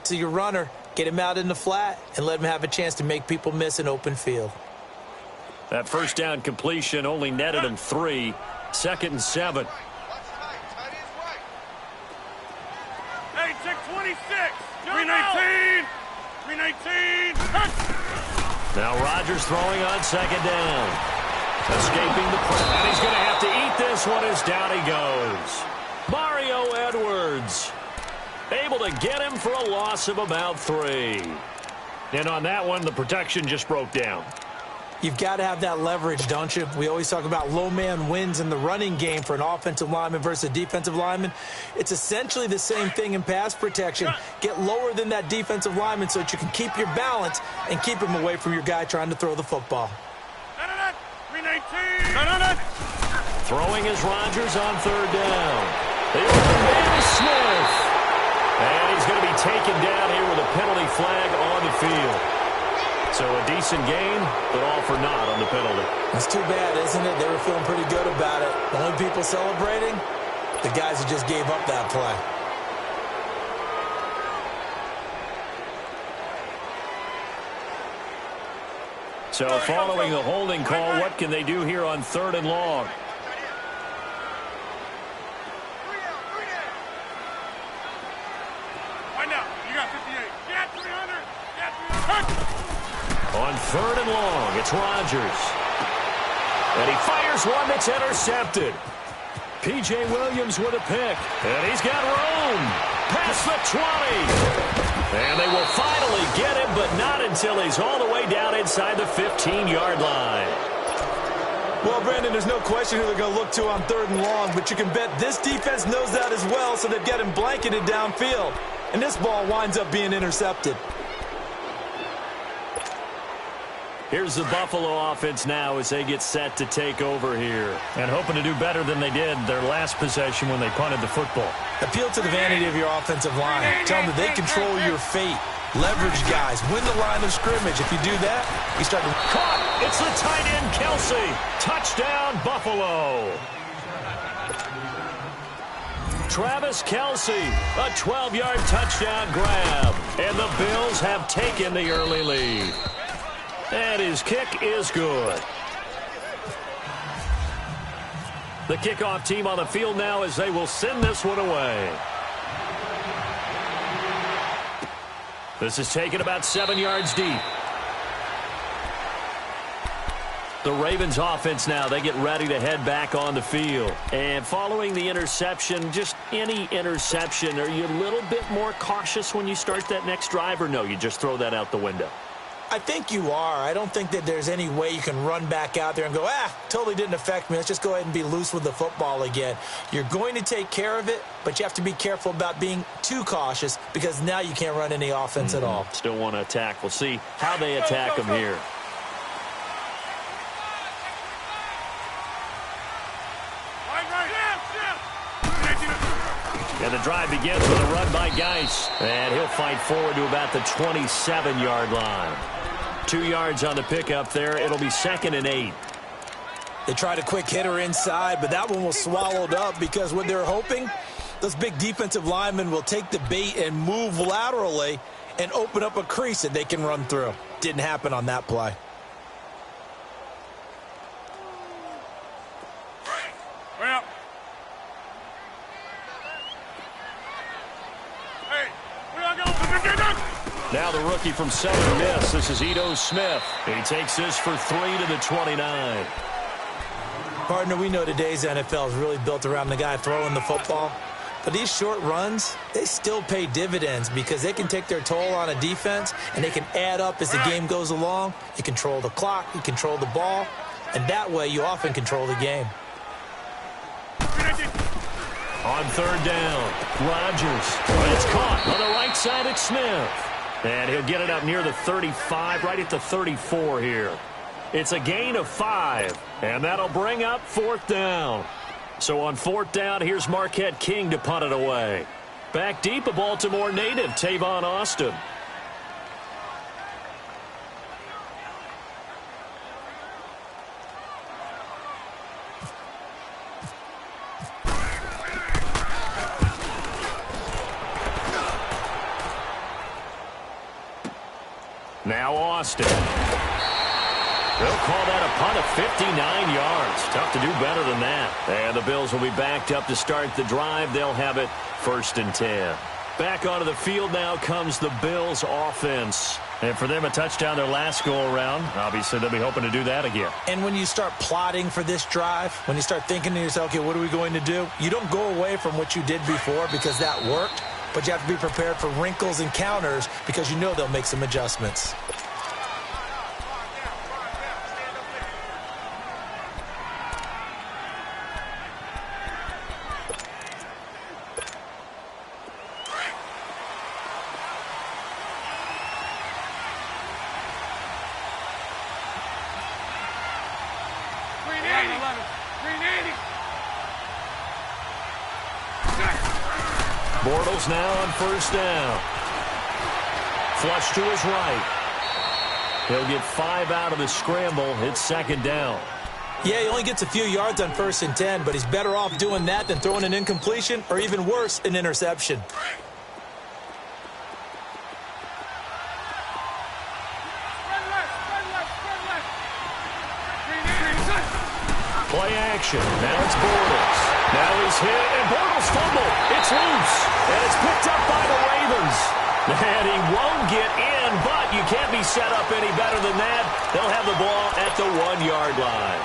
To your runner, get him out in the flat, and let him have a chance to make people miss an open field. That first down completion only netted him 3. 2nd and 7. Hey, check 26. 319. 319. Now Rodgers throwing on 2nd down. Escaping the press. And he's going to have to eat this one as down he goes. Mario Edwards able to get him for a loss of about 3. And on that one, the protection just broke down. You've got to have that leverage, don't you? We always talk about low man wins in the running game for an offensive lineman versus a defensive lineman. It's essentially the same thing in pass protection. Get lower than that defensive lineman so that you can keep your balance and keep him away from your guy trying to throw the football. 319. Throwing is Rodgers on 3rd down. The open man is Smith. And he's going to be taken down here with a penalty flag on the field. So a decent game, but all for naught on the penalty. That's too bad, isn't it? They were feeling pretty good about it. The only people celebrating, the guys who just gave up that play. So following the holding call, what can they do here on 3rd and long? On 3rd and long, it's Rodgers. And he fires one that's intercepted. P.J. Williams with a pick. And he's got room. Past the 20. And they will finally get him, but not until he's all the way down inside the 15-yard line. Well, Brandon, there's no question who they're going to look to on 3rd and long, but you can bet this defense knows that as well, so they've got him blanketed downfield. And this ball winds up being intercepted. Here's the Buffalo offense now as they get set to take over here. And hoping to do better than they did their last possession when they punted the football. Appeal to the vanity of your offensive line. Tell them that they control your fate. Leverage guys. Win the line of scrimmage. If you do that, you start to... Caught! It's the tight end, Kelsey. Touchdown, Buffalo. Travis Kelsey, a 12-yard touchdown grab. And the Bills have taken the early lead. And his kick is good. The kickoff team on the field now as they will send this one away. This is taken about 7 yards deep. The Ravens offense now, they get ready to head back on the field. And following the interception, just any interception, are you a little bit more cautious when you start that next drive, or no, you just throw that out the window? I think you are. I don't think that there's any way you can run back out there and go, totally didn't affect me. Let's just go ahead and be loose with the football again. You're going to take care of it, but you have to be careful about being too cautious because now you can't run any offense at all. Still want to attack. We'll see how they attack them here. And the drive begins with a run by Geis. And he'll fight forward to about the 27-yard line. 2 yards on the pickup there. It'll be 2nd and 8. They tried a quick hitter inside, but that one was swallowed up because what they're hoping, those big defensive linemen will take the bait and move laterally and open up a crease that they can run through. Didn't happen on that play. Now the rookie from Southern Miss. This is Ito Smith. He takes this for 3 to the 29. Partner, we know today's NFL is really built around the guy throwing the football. But these short runs, they still pay dividends because they can take their toll on a defense and they can add up as the game goes along. You control the clock, you control the ball, and that way you often control the game. On 3rd down, Rodgers. It's caught on the right side at Smith. And he'll get it up near the 35, right at the 34 here. It's a gain of 5, and that'll bring up 4th down. So on 4th down, here's Marquette King to punt it away. Back deep, a Baltimore native, Tavon Austin. Now Austin. They'll call that a punt of 59 yards. Tough to do better than that. And the Bills will be backed up to start the drive. They'll have it 1st and 10. Back onto the field now comes the Bills offense. And for them, a touchdown their last go-around. Obviously, they'll be hoping to do that again. And when you start plotting for this drive, when you start thinking to yourself, okay, what are we going to do? You don't go away from what you did before because that worked, but you have to be prepared for wrinkles and counters because you know they'll make some adjustments. Bortles now on 1st down. Flush to his right. He'll get 5 out of the scramble. It's 2nd down. Yeah, he only gets a few yards on 1st and 10, but he's better off doing that than throwing an incompletion or even worse, an interception. Play action. Now it's Bortles. Now he's hit, and Bortles fumbled. It's loose, and it's picked up by the Ravens. And he won't get in, but you can't be set up any better than that. They'll have the ball at the 1-yard line.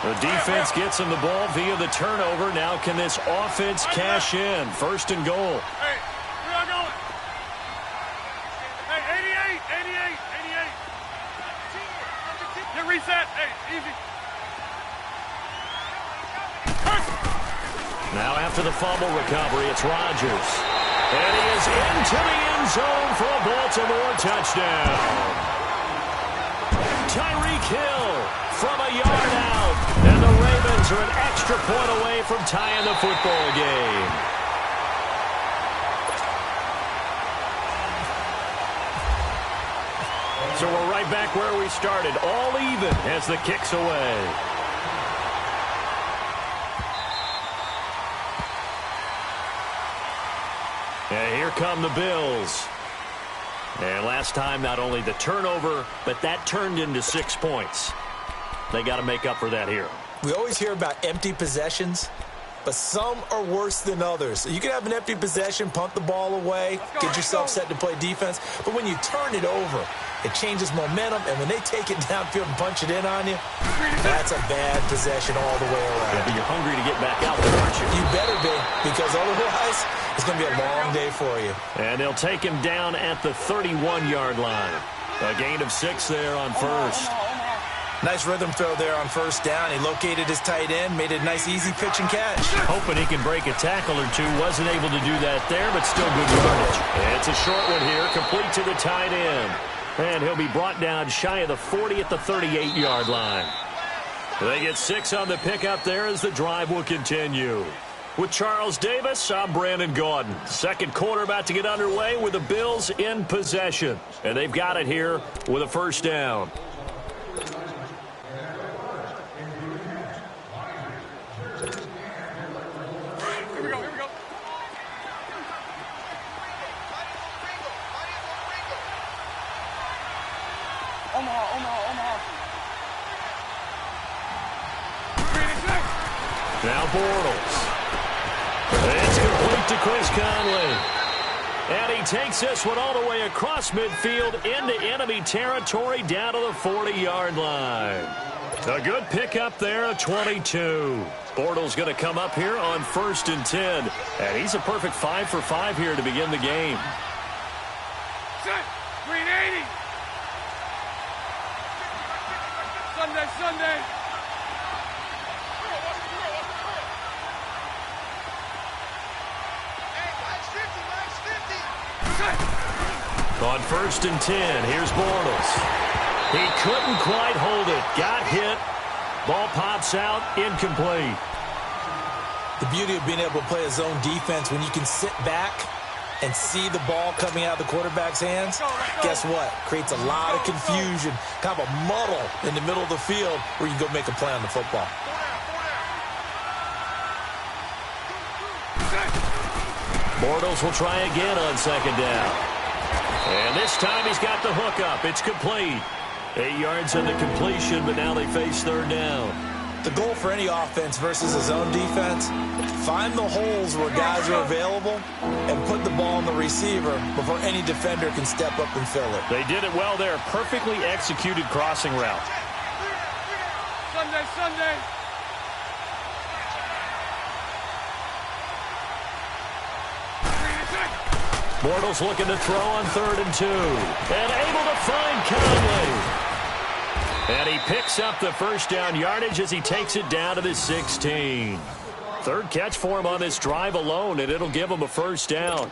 The defense gets him the ball via the turnover. Now can this offense cash in? 1st and goal. Hey, we are going. Hey, 88. Get reset. Hey, easy. Now after the fumble recovery, it's Rodgers. And he is into the end zone for a Baltimore touchdown. Tyreek Hill from a yard out. And the Ravens are an extra point away from tying the football game. So we're right back where we started, all even as the kick's away. And here come the Bills. And last time, not only the turnover, but that turned into 6 points. They got to make up for that here. We always hear about empty possessions, but some are worse than others. You can have an empty possession, punt the ball away, get yourself set to play defense, but when you turn it over, it changes momentum, and when they take it downfield and punch it in on you, that's a bad possession all the way around. Yeah, but you're hungry to get back out there, aren't you? You better be, because otherwise, it's going to be a long day for you. And they'll take him down at the 31-yard line. A gain of 6 there on 1st. Nice rhythm throw there on 1st down. He located his tight end, made it a nice, easy pitch and catch. Hoping he can break a tackle or two. Wasn't able to do that there, but still good yardage. It's a short one here, complete to the tight end. And he'll be brought down shy of the 40 at the 38-yard line. They get 6 on the pickup there as the drive will continue. With Charles Davis, I'm Brandon Gaudin. Second quarter about to get underway with the Bills in possession. And they've got it here with a 1st down. Now Bortles. It's complete to Chris Conley. And he takes this one all the way across midfield into enemy territory down to the 40-yard line. A good pickup there at 22. Bortles going to come up here on 1st and 10. And he's a perfect 5 for 5 here to begin the game. Set. 380. Sunday. On 1st and 10, here's Bortles. He couldn't quite hold it. Got hit. Ball pops out, incomplete. The beauty of being able to play a zone defense when you can sit back and see the ball coming out of the quarterback's hands, guess what? Creates a lot of confusion, kind of a muddle in the middle of the field where you can go make a play on the football. Bortles will try again on second down. And this time he's got the hook up. It's complete. 8 yards on the completion, but now they face third down. The goal for any offense versus a zone defense, find the holes where guys are available and put the ball on the receiver before any defender can step up and fill it. They did it well there. Perfectly executed crossing route. Sunday. Bortles looking to throw on 3rd and 2. And able to find Conley. And he picks up the first down yardage as he takes it down to the 16. Third catch for him on this drive alone, and it'll give him a first down.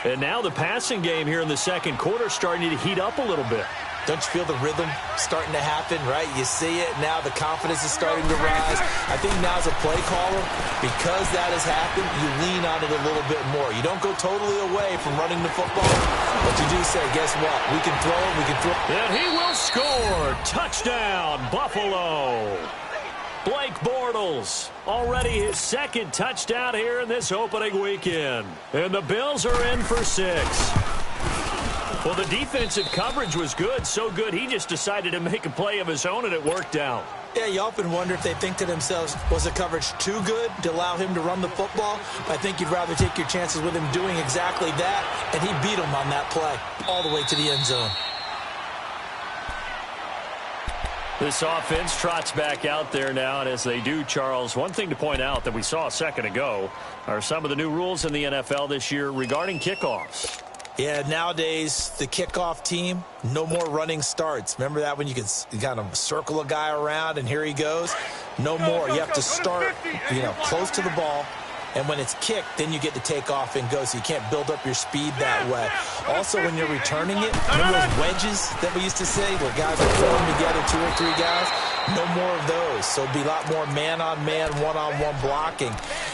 And now the passing game here in the second quarter starting to heat up a little bit. Don't you feel the rhythm starting to happen, right? You see it now. The confidence is starting to rise. I think now as a play caller, because that has happened, you lean on it a little bit more. You don't go totally away from running the football, but you do say, guess what? We can throw it. We can throw it. And he will score. Touchdown, Buffalo. Blake Bortles, already his second touchdown here in this opening weekend. And the Bills are in for 6. Well, the defensive coverage was good, so good he just decided to make a play of his own, and it worked out. Yeah, you often wonder if they think to themselves, was the coverage too good to allow him to run the football? But I think you'd rather take your chances with him doing exactly that, and he beat him on that play all the way to the end zone. This offense trots back out there now, and as they do, Charles, one thing to point out that we saw a second ago are some of the new rules in the NFL this year regarding kickoffs. Yeah, nowadays, the kickoff team, no more running starts. Remember that when you could kind of circle a guy around and here he goes? No more. You have to start, close to the ball. And when it's kicked, then you get to take off and go, so you can't build up your speed that way. Also, when you're returning it, remember those wedges that we used to say where guys are throwing together 2 or 3 guys? No more of those. So it'll be a lot more man-on-man, one-on-one blocking.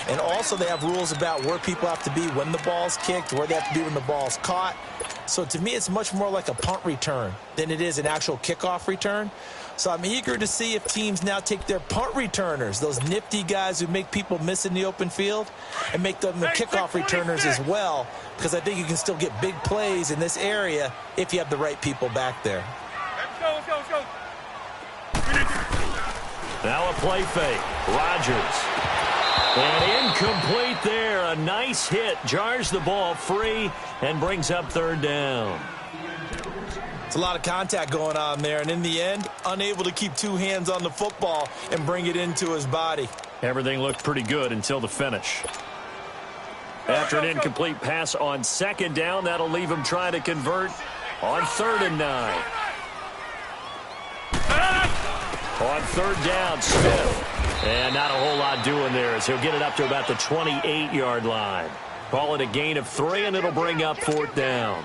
And also they have rules about where people have to be when the ball's kicked, where they have to be when the ball's caught. So to me, it's much more like a punt return than it is an actual kickoff return. So I'm eager to see if teams now take their punt returners, those nifty guys who make people miss in the open field, and make them the kickoff returners as well, because I think you can still get big plays in this area if you have the right people back there. Let's go. Now a play fake. Rodgers. And incomplete there. A nice hit. Jars the ball free and brings up third down. It's a lot of contact going on there, and in the end, unable to keep 2 hands on the football and bring it into his body. Everything looked pretty good until the finish. After an incomplete pass on second down, that'll leave him trying to convert on 3rd and 9. On 3rd down, Smith. And not a whole lot doing there as he'll get it up to about the 28-yard line. Call it a gain of 3, and it'll bring up 4th down.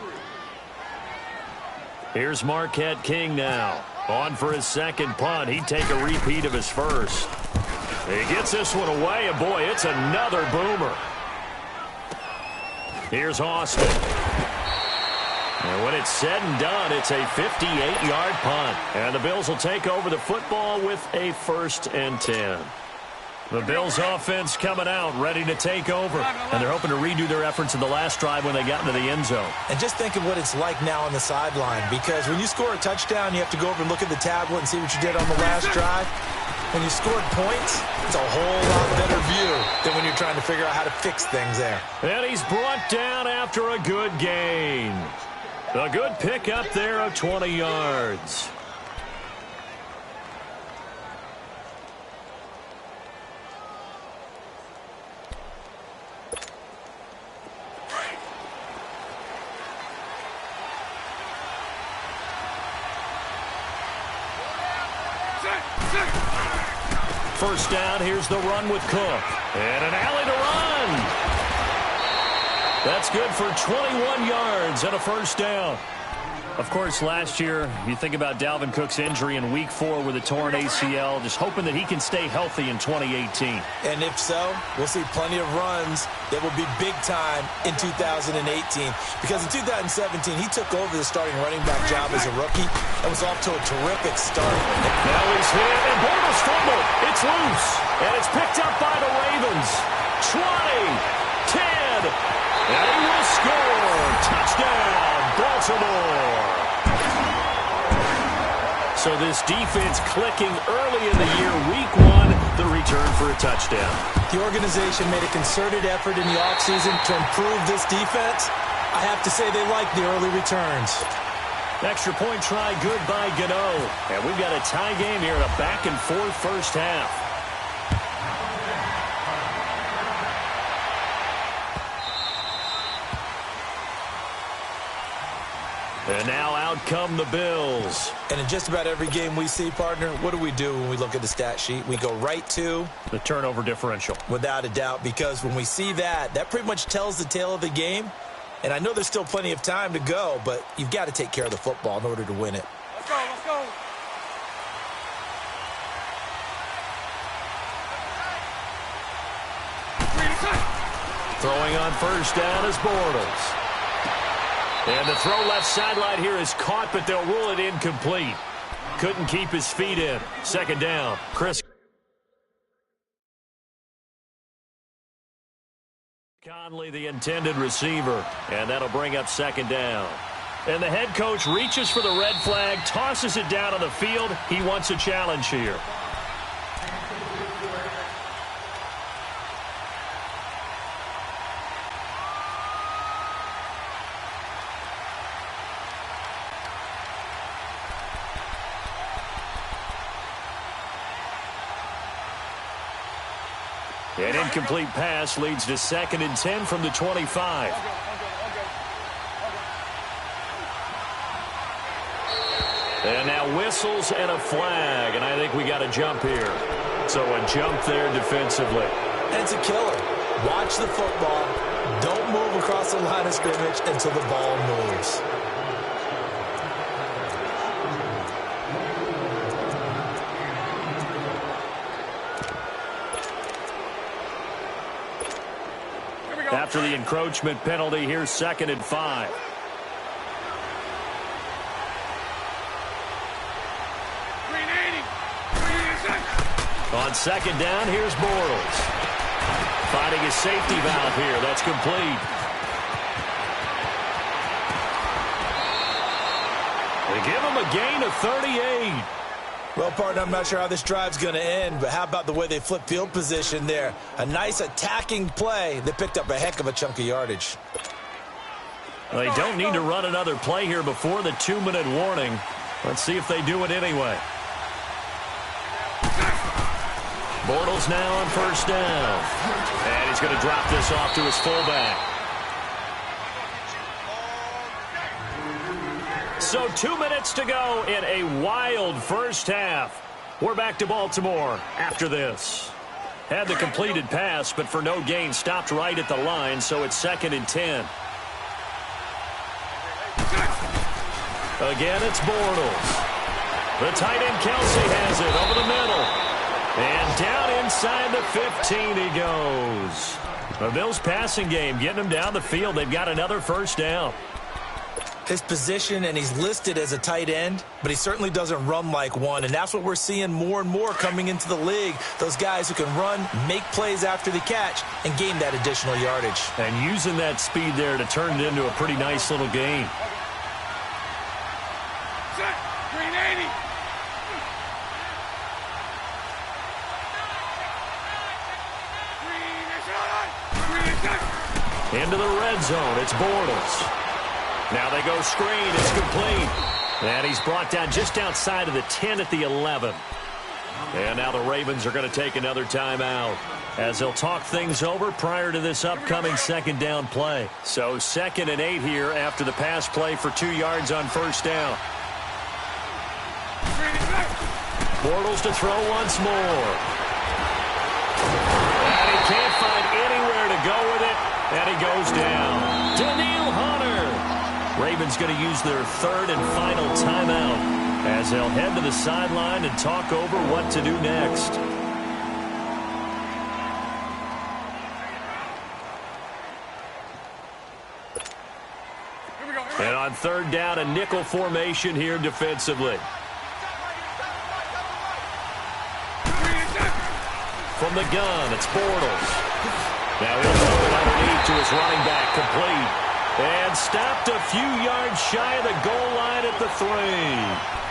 Here's Marquette King now. On for his second punt. He'd take a repeat of his first. He gets this one away, and boy, it's another boomer. Here's Austin. And when it's said and done, it's a 58-yard punt. And the Bills will take over the football with a 1st and 10. The Bills offense coming out, ready to take over. And they're hoping to redo their efforts in the last drive when they got into the end zone. And just think of what it's like now on the sideline, because when you score a touchdown, you have to go over and look at the tablet and see what you did on the last drive. When you scored points, it's a whole lot better view than when you're trying to figure out how to fix things there. And he's brought down after a good gain. A good pickup there of 20 yards. First down, here's the run with Cook. And an alley to run. That's good for 21 yards and a first down. Of course, last year, you think about Dalvin Cook's injury in Week 4 with a torn ACL, just hoping that he can stay healthy in 2018. And if so, we'll see plenty of runs that will be big time in 2018. Because in 2017, he took over the starting running back job as a rookie and was off to a terrific start. Now he's hit, and Bortles fumbled. It's loose, and it's picked up by the Ravens. 20, 10, Baltimore. So this defense clicking early in the year, week 1, the return for a touchdown. The organization made a concerted effort in the offseason to improve this defense. I have to say they like the early returns. Extra point try good by Gano. And we've got a tie game here in a back-and-forth first half. And now out come the Bills. And in just about every game we see, partner, what do we do when we look at the stat sheet? We go right to the turnover differential. Without a doubt, because when we see that, that pretty much tells the tale of the game. And I know there's still plenty of time to go, but you've got to take care of the football in order to win it. Let's go, let's go. Throwing on first down is Bortles. And the throw left sideline here is caught, but they'll rule it incomplete. Couldn't keep his feet in. Second down, Chris Conley, the intended receiver. And that'll bring up second down. And the head coach reaches for the red flag, tosses it down on the field. He wants a challenge here. An incomplete pass leads to 2nd and 10 from the 25. And now whistles and a flag, and I think we got a jump here. So a jump there defensively. And it's a killer. Watch the football. Don't move across the line of scrimmage until the ball moves. After the encroachment penalty, here's 2nd and 5. On second down, here's Bortles. Finding his safety valve here. That's complete. They give him a gain of 38. Well, partner, I'm not sure how this drive's going to end, but how about the way they flip field position there? A nice attacking play. They picked up a heck of a chunk of yardage. Well, they don't need to run another play here before the 2-minute warning. Let's see if they do it anyway. Bortles now on first down. And he's going to drop this off to his fullback. So 2 minutes to go in a wild first half. We're back to Baltimore after this. Had the completed pass, but for no gain, stopped right at the line, so it's 2nd and 10. Again, it's Bortles. The tight end Kelsey has it over the middle. And down inside the 15 he goes. The Bills passing game getting him down the field. They've got another first down. His position, and he's listed as a tight end, but he certainly doesn't run like one, and that's what we're seeing more and more coming into the league. Those guys who can run, make plays after the catch, and gain that additional yardage. And using that speed there to turn it into a pretty nice little game. Green 80. Into the red zone, it's Bortles. Now they go screen, it's complete. And he's brought down just outside of the 10 at the 11. And now the Ravens are going to take another timeout as they'll talk things over prior to this upcoming second down play. So 2nd and 8 here after the pass play for 2 yards on first down. Bortles to throw once more. And he can't find anywhere to go with it. And he goes down. Daniil Hunter. Ravens going to use their 3rd and final timeout as they'll head to the sideline and talk over what to do next. And on 3rd down, a nickel formation here defensively. From the gun, it's Bortles. Now he'll throw it underneath to his running back, complete. And stopped a few yards shy of the goal line at the 3.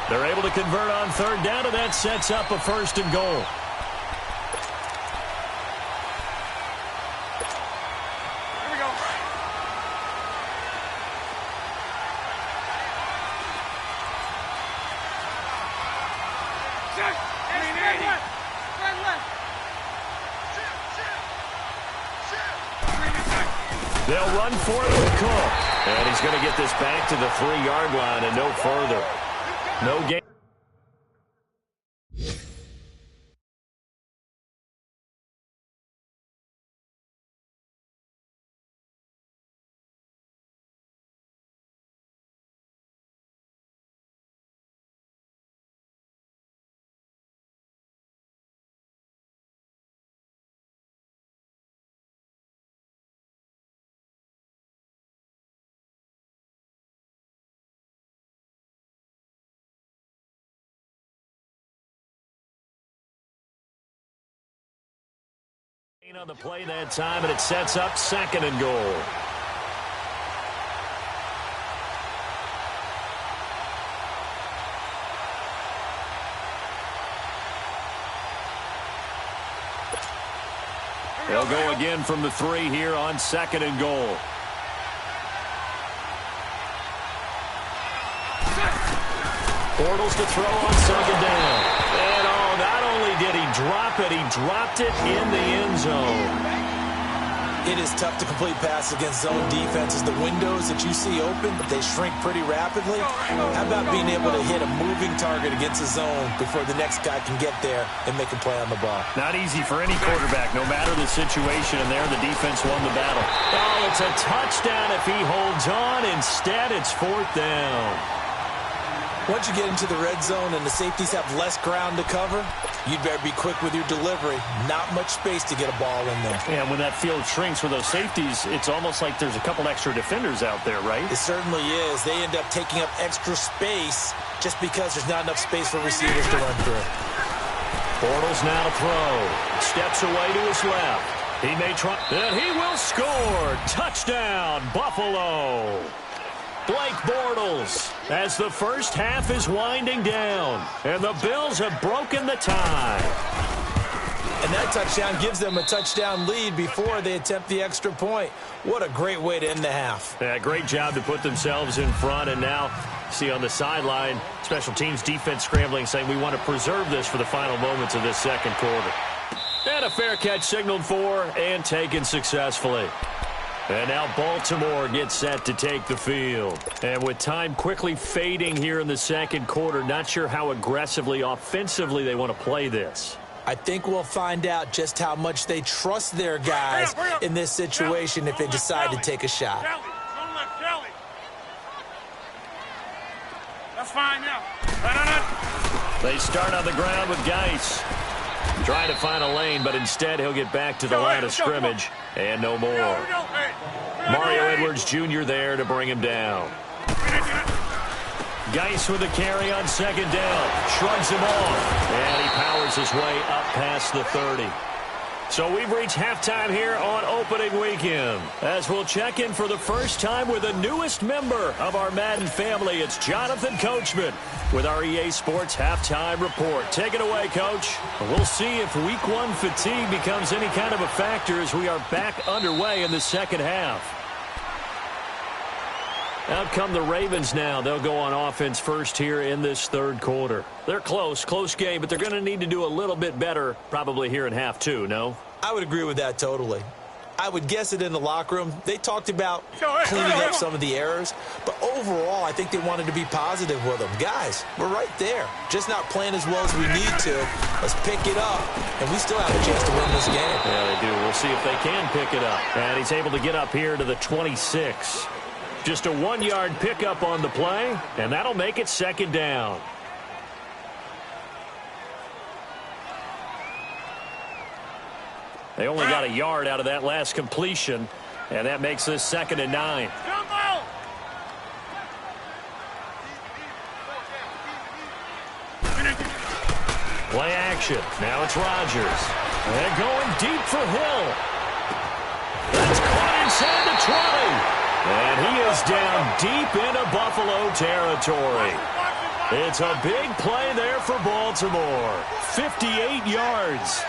They're able to convert on third down, and that sets up a 1st and goal. Here we go. Set. Green 80. Left. They'll run for it with Cook. And he's going to get this back to the 3-yard line and no further. No gain. On the play that time, and it sets up 2nd and goal. They'll go again from the 3 here on 2nd and goal. Bortles to throw on 2nd down. And not only did he drop it, he dropped it in the end zone. It is tough to complete passes against zone defenses. The windows that you see open, they shrink pretty rapidly. How about being able to hit a moving target against a zone before the next guy can get there and make a play on the ball? Not easy for any quarterback, no matter the situation. And there, the defense won the battle. Oh, it's a touchdown if he holds on. Instead, it's 4th down. Once you get into the red zone and the safeties have less ground to cover, you'd better be quick with your delivery. Not much space to get a ball in there. Yeah, when that field shrinks with those safeties, it's almost like there's a couple extra defenders out there, right? It certainly is. They end up taking up extra space just because there's not enough space for receivers to run through. Bortles now to throw. Steps away to his left. He may try, and he will score. Touchdown, Buffalo. Blake Bortles as the first half is winding down, and the Bills have broken the tie. And that touchdown gives them a touchdown lead before they attempt the extra point. What a great way to end the half. Yeah, great job to put themselves in front, and now see on the sideline, special teams defense scrambling, saying we want to preserve this for the final moments of this 2nd quarter. And a fair catch signaled for and taken successfully. And now Baltimore gets set to take the field. And with time quickly fading here in the 2nd quarter, not sure how aggressively, offensively they want to play this. I think we'll find out just how much they trust their guys in this situation if they decide to take a shot. Don't let Kelly. That's fine now. They start on the ground with Geis. Trying to find a lane, but instead he'll get back to the line of scrimmage. And no more. Mario Edwards Jr. there to bring him down. Geis with a carry on 2nd down. Shrugs him off. And he powers his way up past the 30. So we've reached halftime here on opening weekend. As we'll check in for the first time with the newest member of our Madden family, it's Jonathan Coachman with our EA Sports Halftime Report. Take it away, Coach. We'll see if Week 1 fatigue becomes any kind of a factor as we are back underway in the 2nd half. Out come the Ravens now. They'll go on offense first here in this 3rd quarter. They're close game, but they're going to need to do a little bit better probably here in half 2, no? I would agree with that totally. I would guess it in the locker room. They talked about cleaning up some of the errors, but overall, I think they wanted to be positive with them. Guys, we're right there. Just not playing as well as we need to. Let's pick it up, and we still have a chance to win this game. Yeah, they do. We'll see if they can pick it up. And he's able to get up here to the 26. Just a 1-yard pickup on the play, and that'll make it 2nd down. They only got a yard out of that last completion, and that makes this 2nd and 9. Play action. Now it's Rodgers. And going deep for Hill. That's caught inside the 20. And he deep into Buffalo territory. It's a big play there for Baltimore. 58 yards.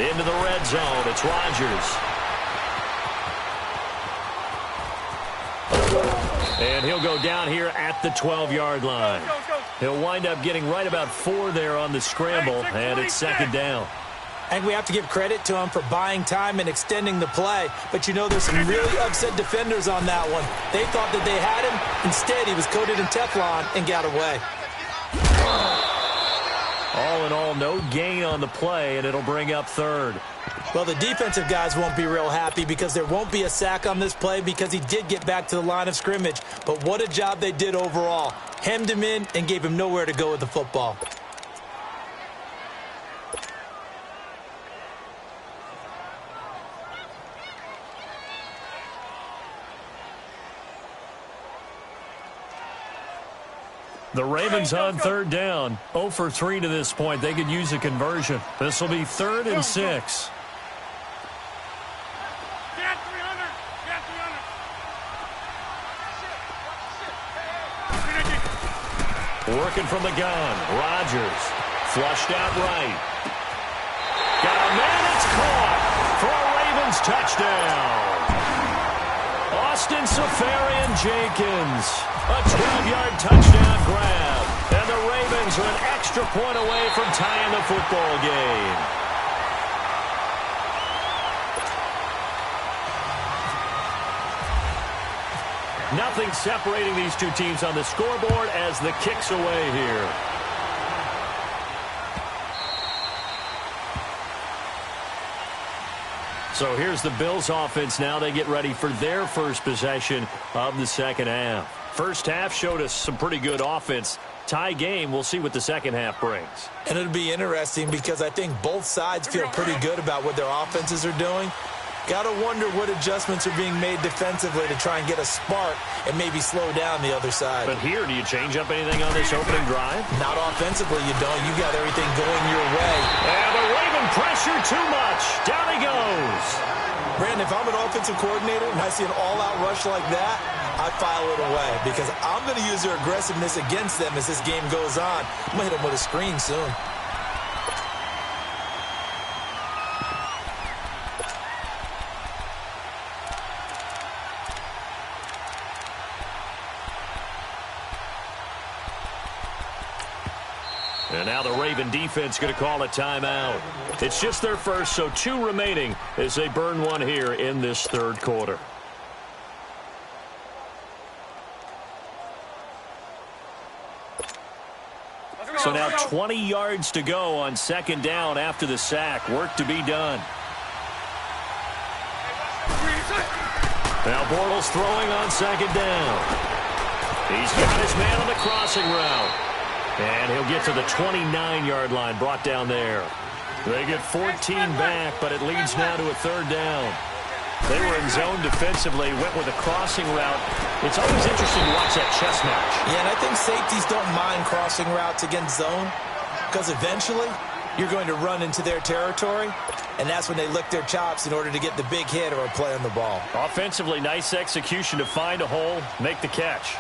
Into the red zone, it's Rodgers. And he'll go down here at the 12-yard line. He'll wind up getting right about 4 there on the scramble, and it's second down. I think we have to give credit to him for buying time and extending the play. But you know there's some really upset defenders on that one. They thought that they had him. Instead, he was coated in Teflon and got away. All in all, no gain on the play, and it'll bring up third. Well, the defensive guys won't be real happy because there won't be a sack on this play because he did get back to the line of scrimmage. But what a job they did overall. Hemmed him in and gave him nowhere to go with the football. The Ravens on third down. 0 for 3 to this point. They could use a conversion. This will be 3rd and 6. Working from the gun. Rodgers. Flushed out right. Got a man. It's caught for a Ravens touchdown. Austin Safarian-Jenkins. A 12-yard touchdown grab. And the Ravens are an extra point away from tying the football game. Nothing separating these two teams on the scoreboard as the kick's away here. So here's the Bills offense now. They get ready for their first possession of the second half. First half showed us some pretty good offense. Tie game, we'll see what the second half brings. And it'll be interesting because I think both sides feel pretty good about what their offenses are doing. Got to wonder what adjustments are being made defensively to try and get a spark and maybe slow down the other side. But here, do you change up anything on this opening drive? Not offensively, you don't. You got everything going your way. And the Raven pressure too much. Down he goes. Brandon, if I'm an offensive coordinator and I see an all-out rush like that, I file it away because I'm going to use their aggressiveness against them as this game goes on. I'm going to hit them with a screen soon. And now the Raven defense going to call a timeout. It's just their first, so 2 remaining as they burn one here in this third quarter. So now 20 yards to go on second down after the sack. Work to be done. Now Bortles throwing on second down. He's got his man on the crossing route. And he'll get to the 29-yard line, brought down there. They get 14 back, but it leads now to a third down. They were in zone defensively, went with a crossing route. It's always interesting to watch that chess match. Yeah, and I think safeties don't mind crossing routes against zone because eventually you're going to run into their territory, and that's when they lick their chops in order to get the big hit or a play on the ball. Offensively, nice execution to find a hole, make the catch.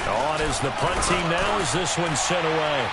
On is the punt team now as this one's sent away.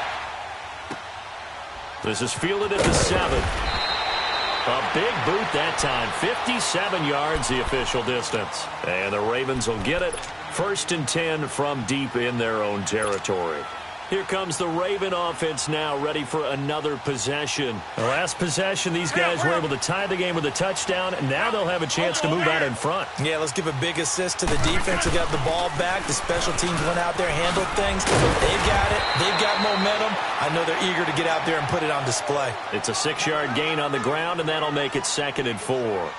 This is fielded at the 7. A big boot that time. 57 yards the official distance. And the Ravens will get it. 1st and 10 from deep in their own territory. Here comes the Raven offense now, ready for another possession. The last possession, these guys were able to tie the game with a touchdown, and now they'll have a chance to move out in front. Yeah, let's give a big assist to the defense who got the ball back. The special teams went out there, handled things. They've got it. They've got momentum. I know they're eager to get out there and put it on display. It's a 6-yard gain on the ground, and that'll make it 2nd and 4.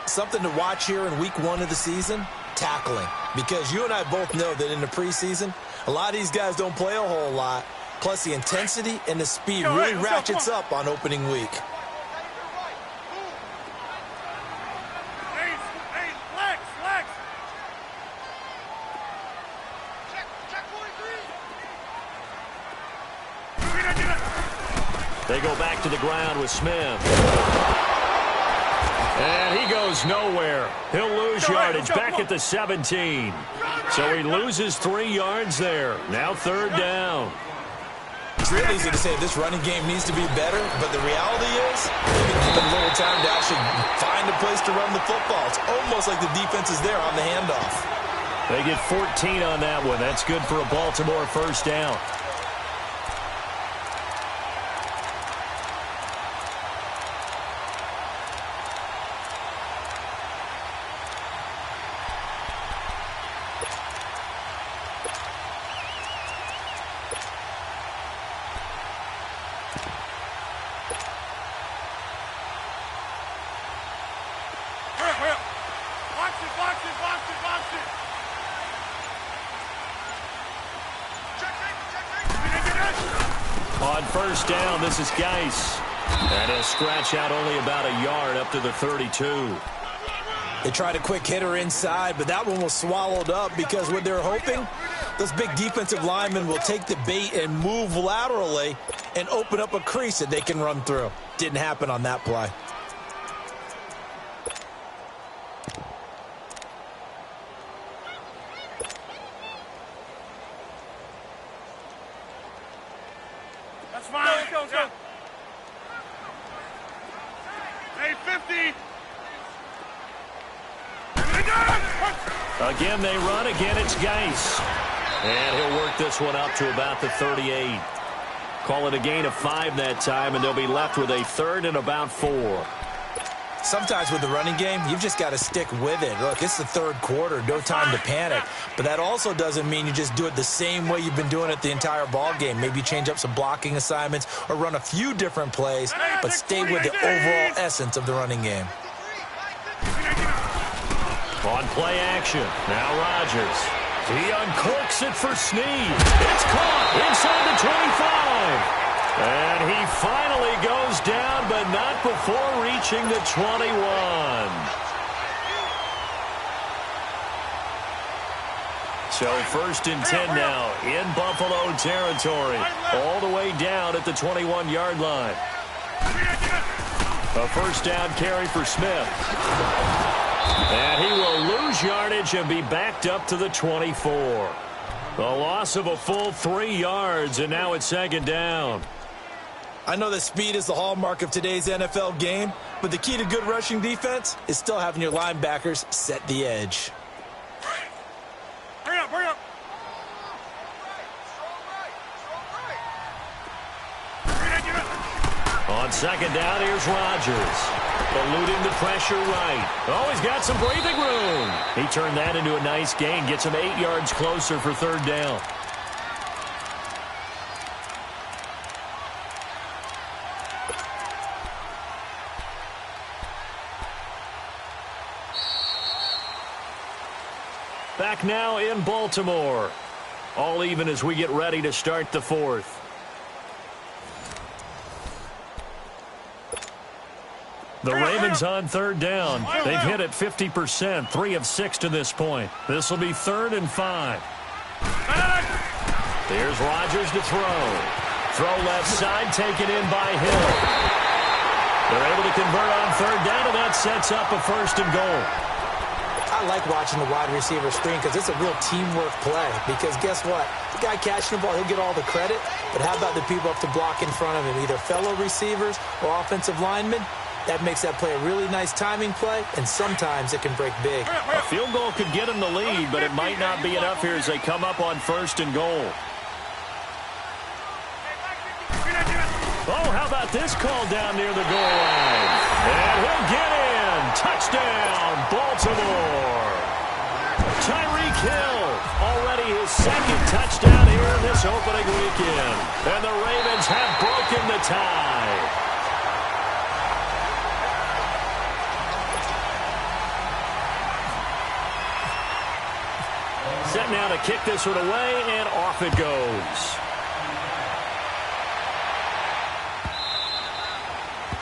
Something to watch here in week 1 of the season, tackling. Because you and I both know that in the preseason, a lot of these guys don't play a whole lot. Plus, the intensity and the speed really ratchets up on opening week. They go back to the ground with Smith. And he goes nowhere. He'll lose yardage back at the 17. So he loses 3 yards there. Now third down. It's real easy to say this running game needs to be better, but the reality is they've been given little time to actually find a place to run the football. It's almost like the defense is there on the handoff. They get 14 on that one. That's good for a Baltimore first down. On first down, this is Geis. And he'll scratch out only about a yard up to the 32. They tried a quick hitter inside, but that one was swallowed up because what they're hoping, those big defensive linemen will take the bait and move laterally and open up a crease that they can run through. Didn't happen on that play. That's fine. Let's go. Hey, 50. Again, they run. Again, it's Geis. And he'll work this one up to about the 38. Call it a gain of 5 that time, and they'll be left with a third and about 4. Sometimes with the running game, you've just got to stick with it. Look, it's the third quarter, no time to panic. But that also doesn't mean you just do it the same way you've been doing it the entire ball game. Maybe change up some blocking assignments or run a few different plays, but stay with the overall essence of the running game. On play action, now Rodgers. He uncorks it for Snead. It's caught inside the 25. And he finally goes down, but not before reaching the 21. So first and 10 now in Buffalo territory. All the way down at the 21-yard line. A first down carry for Smith. And he will lose yardage and be backed up to the 24. The loss of a full 3 yards, and now it's second down. I know that speed is the hallmark of today's NFL game, but the key to good rushing defense is still having your linebackers set the edge. Hurry up. On second down, here's Rodgers. Eluding the pressure right. Oh, he's got some breathing room. He turned that into a nice gain. Gets him 8 yards closer for third down. Back now in Baltimore. All even as we get ready to start the fourth. The Ravens on third down. They've hit it 50%, 3 of 6 to this point. This will be 3rd and 5. There's Rodgers to throw. Throw left side, taken in by Hill. They're able to convert on third down, and that sets up a 1st and goal. I like watching the wide receiver screen because it's a real teamwork play. Because guess what? The guy catching the ball, he'll get all the credit. But how about the people up to block in front of him, either fellow receivers or offensive linemen? That makes that play a really nice timing play, and sometimes it can break big. A field goal could get him the lead, but it might not be enough here as they come up on 1st and goal. Oh, how about this call down near the goal line? And he'll get in. Touchdown, Baltimore. Tyreek Hill, already his 2nd touchdown here in this opening weekend. And the Ravens have broken the tie. Set now to kick this one away, and off it goes.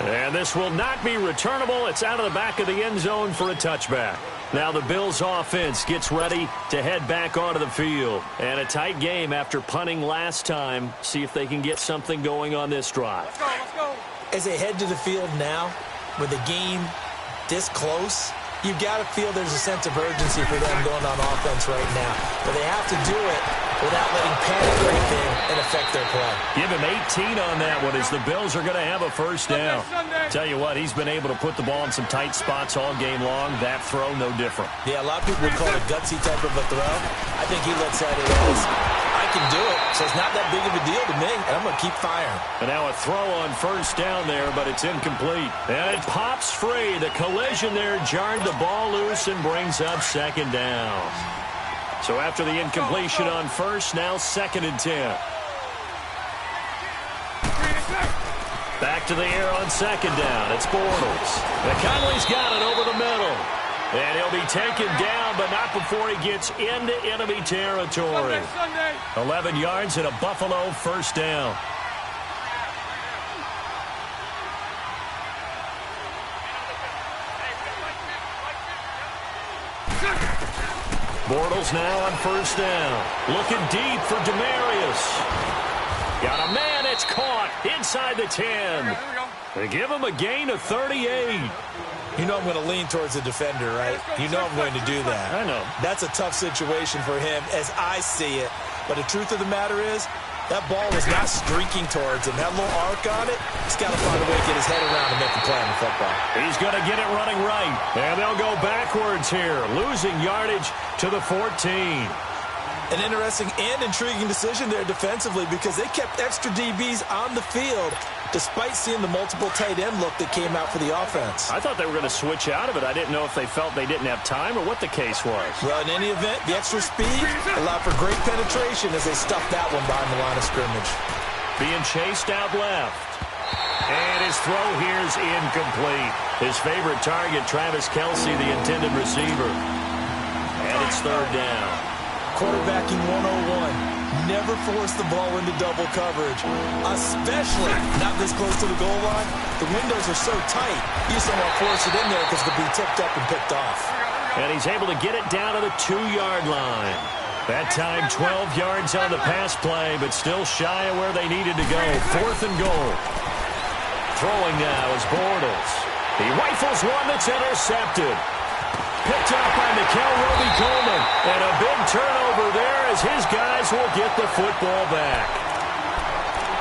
And this will not be returnable. It's out of the back of the end zone for a touchback. Now the Bills offense gets ready to head back onto the field. And a tight game after punting last time. See if they can get something going on this drive. Let's go, let's go. As they head to the field now, with the game this close, you've got to feel there's a sense of urgency for them going on offense right now. But they have to do it without letting panic creep in and affect their play. Give him 18 on that one as the Bills are going to have a first down. Sunday. Tell you what, he's been able to put the ball in some tight spots all game long. That throw, no different. Yeah, a lot of people would call it a gutsy type of a throw. I think he looks at it as, I can do it, so it's not that big of a deal to me, and I'm going to keep firing. And now a throw on first down there, but it's incomplete. And it pops free. The collision there jarred the ball loose and brings up second down. So after the incompletion on first, now 2nd and 10. Back to the air on 2nd down. It's Bortles. And Conley's got it over the middle. And he'll be taken down, but not before he gets into enemy territory. 11 yards and a Buffalo first down. Bortles now on first down. Looking deep for Demarius. Got a man. It's caught inside the 10. They give him a gain of 38. You know I'm going to lean towards the defender, right? You know I'm going to do that. I know. That's a tough situation for him as I see it. But the truth of the matter is, that ball was not streaking towards him. That little arc on it, he's got to find a way to get his head around and make a play on the football. He's going to get it running right. And they'll go backwards here, losing yardage to the 14. An interesting and intriguing decision there defensively because they kept extra DBs on the field despite seeing the multiple tight end look that came out for the offense. I thought they were going to switch out of it. I didn't know if they felt they didn't have time or what the case was. Well, in any event, the extra speed allowed for great penetration as they stuffed that one behind the line of scrimmage. Being chased out left. And his throw here's incomplete. His favorite target, Travis Kelce, the intended receiver. And it's 3rd down. Quarterbacking 101. Never force the ball into double coverage, especially not this close to the goal line. The windows are so tight, you just don't want to force it in there because it could be tipped up and picked off. And he's able to get it down to the 2-yard line. That time 12 yards on the pass play, but still shy of where they needed to go. 4th and goal. Throwing now is Bortles. He rifles one that's intercepted. Picked up by Mikel Roby-Coleman. And a big turnover there as his guys will get the football back.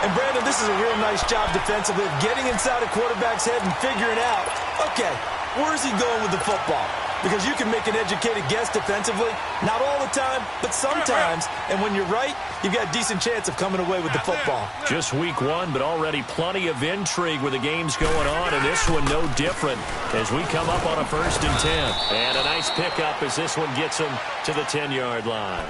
And, Brandon, this is a real nice job defensively of getting inside a quarterback's head and figuring out, okay, where's he going with the football? Because you can make an educated guess defensively. Not all the time, but sometimes. And when you're right, you've got a decent chance of coming away with the football. Just week 1, but already plenty of intrigue with the games going on. And this one no different as we come up on a 1st and 10. And a nice pickup as this one gets them to the 10-yard line.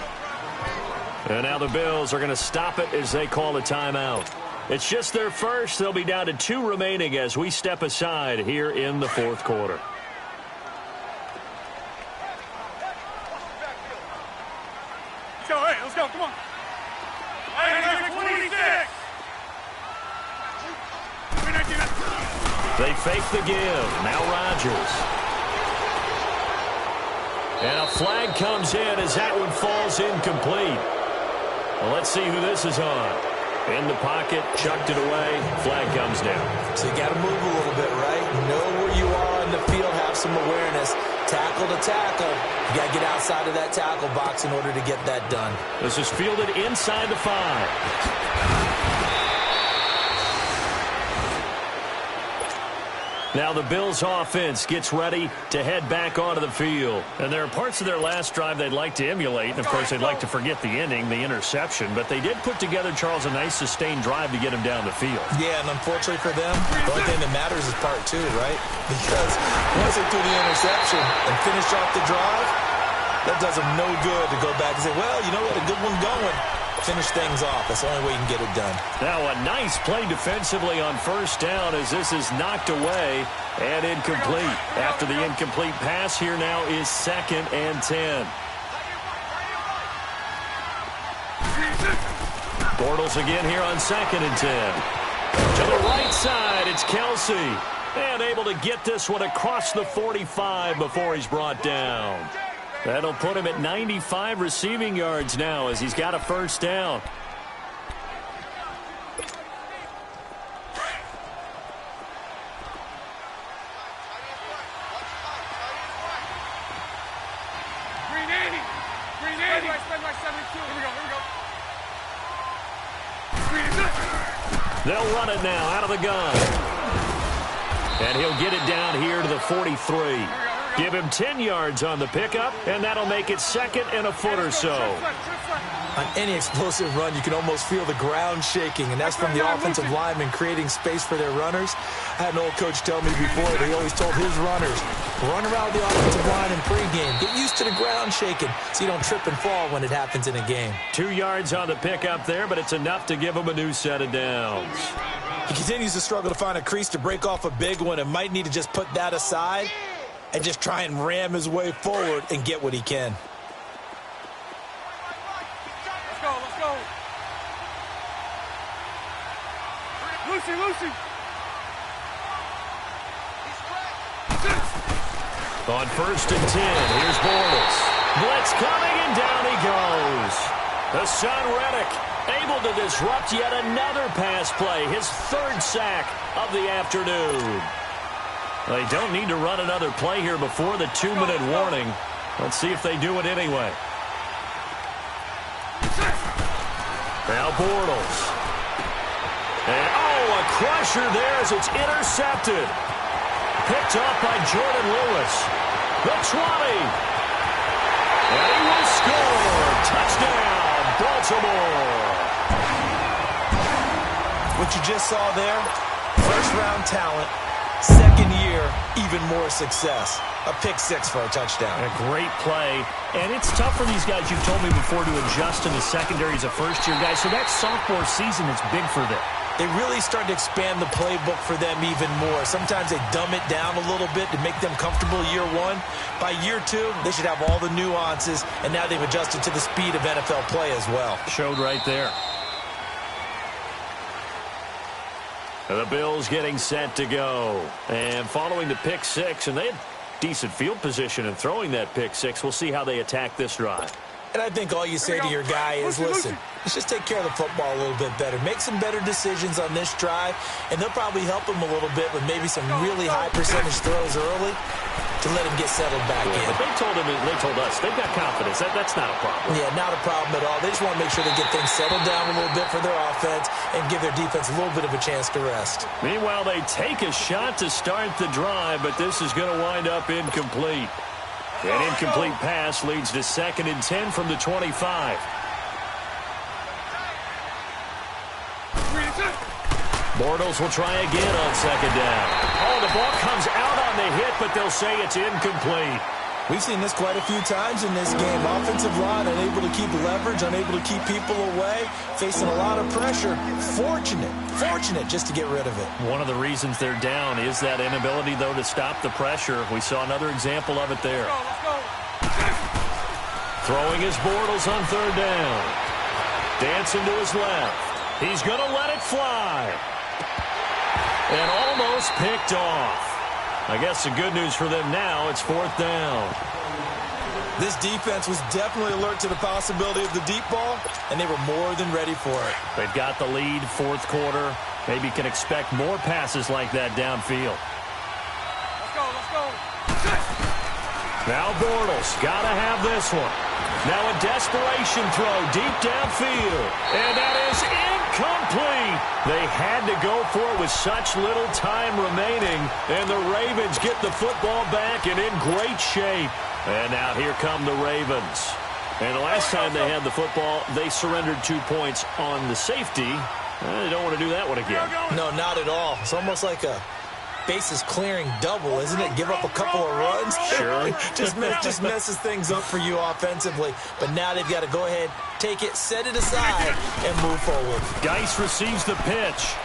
And now the Bills are going to stop it as they call a timeout. It's just their first. They'll be down to 2 remaining as we step aside here in the 4th quarter. Let's go, come on. 26. They fake the give. Now Rodgers. And a flag comes in as that one falls incomplete. Well, let's see who this is on. In the pocket, chucked it away. Flag comes down. So you got to move a little bit, right? Know where you are on the field, have some awareness. Tackle to tackle. You got to get outside of that tackle box in order to get that done. This is fielded inside the 5. Now the Bills offense gets ready to head back onto the field. And there are parts of their last drive they'd like to emulate. And, of course, they'd like to forget the inning, the interception. But they did put together, Charles, a nice sustained drive to get him down the field. Yeah, and unfortunately for them, the only thing that matters is part 2, right? Because once they threw the interception and finish off the drive, that does them no good to go back and say, well, you know what, a good one going. Finish things off. That's the only way you can get it done. Now a nice play defensively on first down as this is knocked away and incomplete. After the incomplete pass, here now is 2nd and 10. Bortles again here on 2nd and 10. To the right side, it's Kelsey. And able to get this one across the 45 before he's brought down. That'll put him at 95 receiving yards now as he's got a first down. They'll run it now out of the gun. And he'll get it down here to the 43. Give him 10 yards on the pickup, and that'll make it second and a foot or so. On any explosive run, you can almost feel the ground shaking, and that's from the offensive linemen creating space for their runners. I had an old coach tell me before that he always told his runners, run around the offensive line in pregame. Get used to the ground shaking so you don't trip and fall when it happens in a game. 2 yards on the pickup there, but it's enough to give him a new set of downs. He continues to struggle to find a crease to break off a big one and might need to just put that aside and just try and ram his way forward and get what he can. Let's go. Lucy. On 1st and 10, here's Bortles. Blitz coming, and down he goes. The son Reddick able to disrupt yet another pass play, his 3rd sack of the afternoon. They don't need to run another play here before the 2-minute warning. Let's see if they do it anyway. Now Bortles. And, a crusher there as it's intercepted. Picked up by Jordan Lewis. The 20. And he will score. Touchdown, Baltimore. What you just saw there, first-round talent. Second year, even more success. A pick 6 for a touchdown. A great play. And it's tough for these guys, you've told me before, to adjust in the secondary as a first-year guy. So that sophomore season is big for them. They really start to expand the playbook for them even more. Sometimes they dumb it down a little bit to make them comfortable year 1. By year 2, they should have all the nuances, and now they've adjusted to the speed of NFL play as well. Showed right there. The Bills getting set to go. And following the pick 6, and they had decent field position in throwing that pick 6. We'll see how they attack this drive. And I think all you say to your guy is, listen, let's just take care of the football a little bit better. Make some better decisions on this drive, and they'll probably help him a little bit with maybe some really high percentage throws early to let him get settled back in. But they told us, they've got confidence. That's not a problem. Yeah, not a problem at all. They just want to make sure they get things settled down a little bit for their offense and give their defense a little bit of a chance to rest. Meanwhile, they take a shot to start the drive, but this is going to wind up incomplete. An incomplete pass leads to 2nd and 10 from the 25. Bortles will try again on 2nd down. The ball comes out on the hit, but they'll say it's incomplete. We've seen this quite a few times in this game. Offensive line unable to keep leverage, unable to keep people away, facing a lot of pressure. Fortunate just to get rid of it. One of the reasons they're down is that inability, though, to stop the pressure. We saw another example of it there. Let's go. Throwing his Bortles on 3rd down. Dancing to his left. He's going to let it fly. And almost picked off. I guess the good news for them now, it's 4th down. This defense was definitely alert to the possibility of the deep ball, and they were more than ready for it. They've got the lead, 4th quarter. Maybe can expect more passes like that downfield. Let's go. Now Bortles, got to have this one. Now a desperation throw deep downfield. And that is incomplete. They had to go for it with such little time remaining. And the Ravens get the football back and in great shape. And now here come the Ravens. And the last time they had the football, they surrendered 2 points on the safety. They don't want to do that one again. No, not at all. It's almost like a bases clearing double, isn't it? Give up a couple of runs. Sure. just messes things up for you offensively. But now they've got to go ahead, take it, set it aside, and move forward. Geis receives the pitch.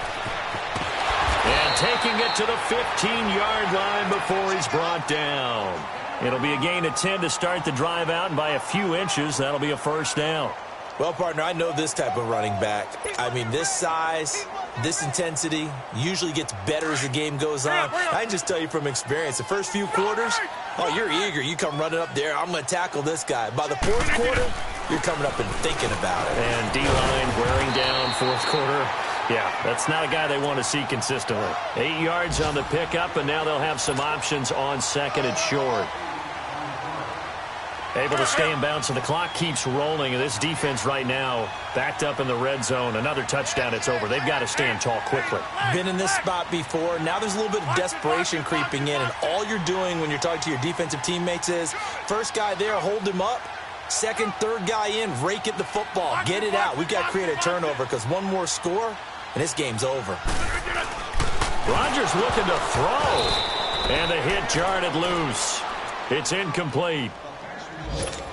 And taking it to the 15-yard line before he's brought down. It'll be a gain of 10 to start the drive out, and by a few inches, that'll be a 1st down. Well, partner, I know this type of running back. I mean, this size, This intensity usually gets better as the game goes on. I can just tell you from experience, the first few quarters, oh, you're eager. You come running up there, I'm going to tackle this guy. By the fourth quarter, you're coming up and thinking about it. And D-line wearing down fourth quarter. Yeah, that's not a guy they want to see consistently. 8 yards on the pickup, and now they'll have some options on second and short. Able to stay in bounds, and the clock keeps rolling. And this defense right now backed up in the red zone. Another touchdown, it's over. They've got to stand tall quickly. Been in this spot before. Now there's a little bit of desperation creeping in, and all you're doing when you're talking to your defensive teammates is first guy there, hold him up. Second, third guy in, rake at the football. Get it out. We've got to create a turnover because one more score, and this game's over. Rodgers looking to throw. And the hit jarred it loose. It's incomplete.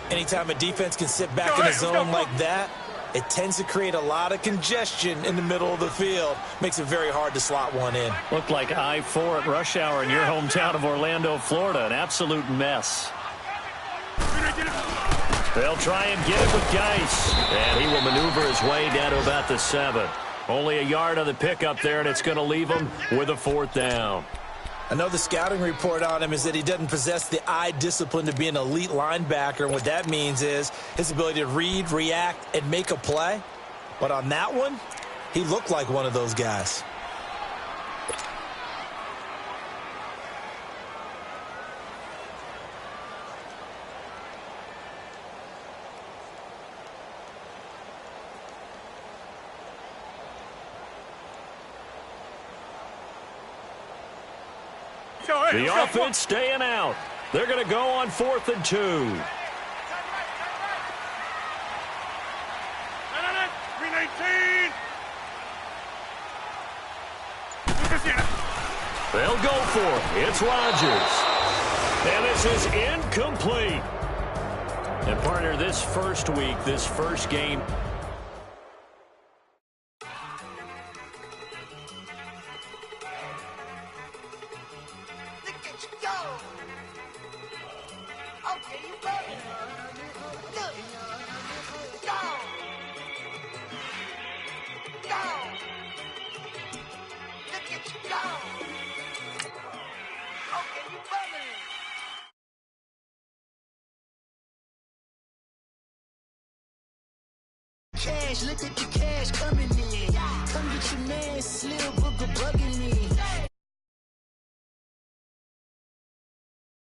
Anytime a defense can sit back in a zone like that, it tends to create a lot of congestion in the middle of the field. Makes it very hard to slot one in. Looked like I-4 at rush hour in your hometown of Orlando, Florida. An absolute mess. They'll try and get it with Geis. And he will maneuver his way down to about the 7. Only a yard on the pickup there, and it's going to leave him with a 4th down. I know the scouting report on him is that he doesn't possess the eye discipline to be an elite linebacker. And what that means is his ability to read, react, and make a play. But on that one, he looked like one of those guys. The offense staying out. They're going to go on 4th and 2. 319. They'll go for it. It's Rodgers. And this is incomplete. And partner, this first week, this first game. Cash, look at the cash coming in. Come get your man, Slim Booger bugging me.